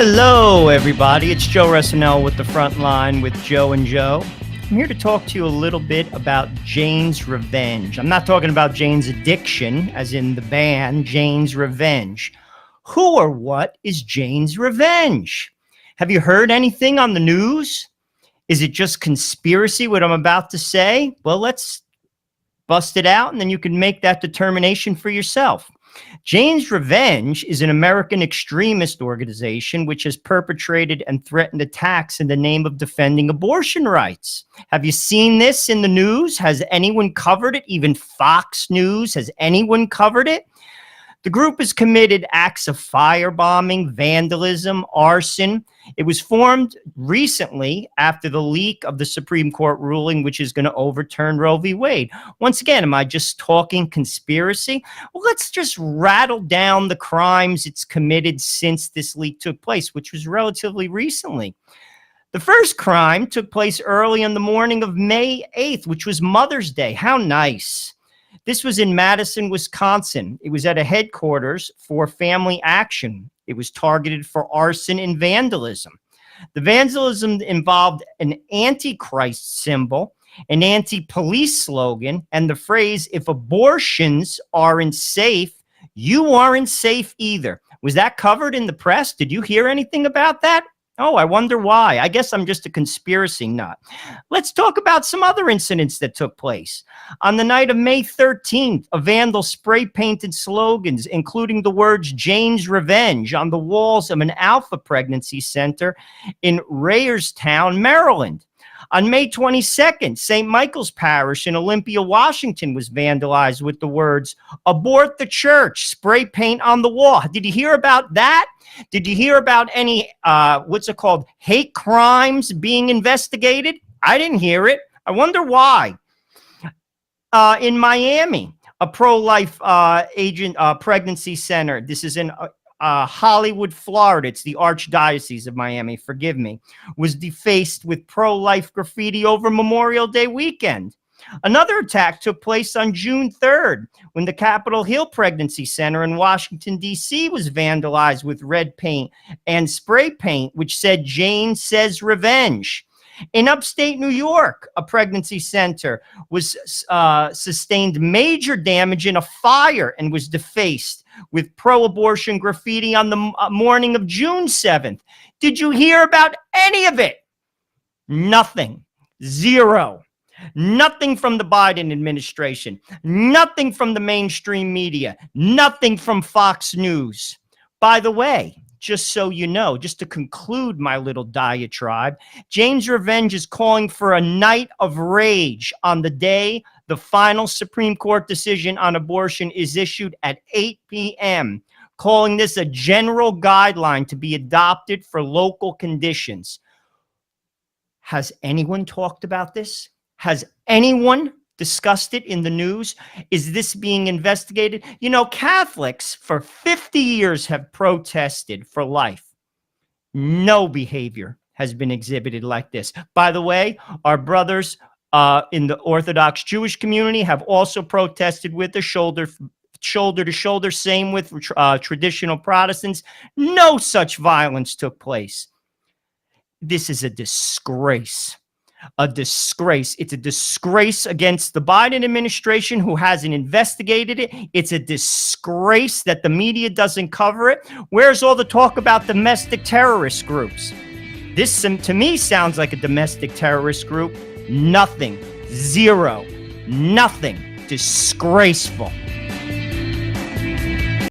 Hello, everybody. It's Joe Ressinell with the Frontline with Joe and Joe. I'm here to talk to you a little bit about Jane's Revenge. I'm not talking about Jane's Addiction, as in the band, Jane's Revenge. Who or what is Jane's Revenge? Have you heard anything on the news? Is it just conspiracy, what I'm about to say? Well, let's bust it out, and then you can make that determination for yourself. Jane's Revenge is an American extremist organization which has perpetrated and threatened attacks in the name of defending abortion rights. Have you seen this in the news? Has anyone covered it? Even Fox News, has anyone covered it? The group has committed acts of firebombing, vandalism, arson. It was formed recently after the leak of the Supreme Court ruling, which is going to overturn Roe v. Wade. Once again, am I just talking conspiracy? Well, let's just rattle down the crimes it's committed since this leak took place, which was relatively recently. The first crime took place early in the morning of May 8th, which was Mother's Day. How nice. This was in Madison, Wisconsin. It was at a headquarters for Family Action. It was targeted for arson and vandalism. The vandalism involved an antichrist symbol, an anti-police slogan, and the phrase, "If abortions aren't safe, you aren't safe either." Was that covered in the press? Did you hear anything about that? Oh, I wonder why. I guess I'm just a conspiracy nut. Let's talk about some other incidents that took place. On the night of May 13th, a vandal spray-painted slogans, including the words Jane's Revenge, on the walls of an Alpha pregnancy center in Rayerstown, Maryland. On May 22nd, St. Michael's Parish in Olympia, Washington was vandalized with the words, "Abort the church," spray paint on the wall. Did you hear about that? Did you hear about any, hate crimes being investigated? I didn't hear it. I wonder why. In Miami, a pro-life pregnancy center. This is in Hollywood, Florida. It's the Archdiocese of Miami, forgive me, was defaced with pro-life graffiti over Memorial Day weekend. Another attack took place on June 3rd when the Capitol Hill Pregnancy Center in Washington, D.C. was vandalized with red paint and spray paint, which said "Jane Says Revenge." In upstate New York, a pregnancy center was sustained major damage in a fire and was defaced with pro-abortion graffiti on the morning of June 7th. Did you hear about any of it? Nothing. Zero. Nothing from the Biden administration. Nothing from the mainstream media. Nothing from Fox News. By the way, just so you know, just to conclude my little diatribe, Jane's Revenge is calling for a night of rage on the day the final Supreme Court decision on abortion is issued at 8 p.m., calling this a general guideline to be adopted for local conditions. Has anyone talked about this? Has anyone discussed it in the news? Is this being investigated? You know, Catholics for 50 years have protested for life. No behavior has been exhibited like this. By the way, our brothers in the Orthodox Jewish community have also protested with the shoulder to shoulder. Same with traditional Protestants. No such violence took place. This is a disgrace. A disgrace. It's a disgrace against the Biden administration, who hasn't investigated it. It's a disgrace that the media doesn't cover it. Where's all the talk about domestic terrorist groups? This, to me, sounds like a domestic terrorist group. Nothing. Zero. Nothing. Disgraceful.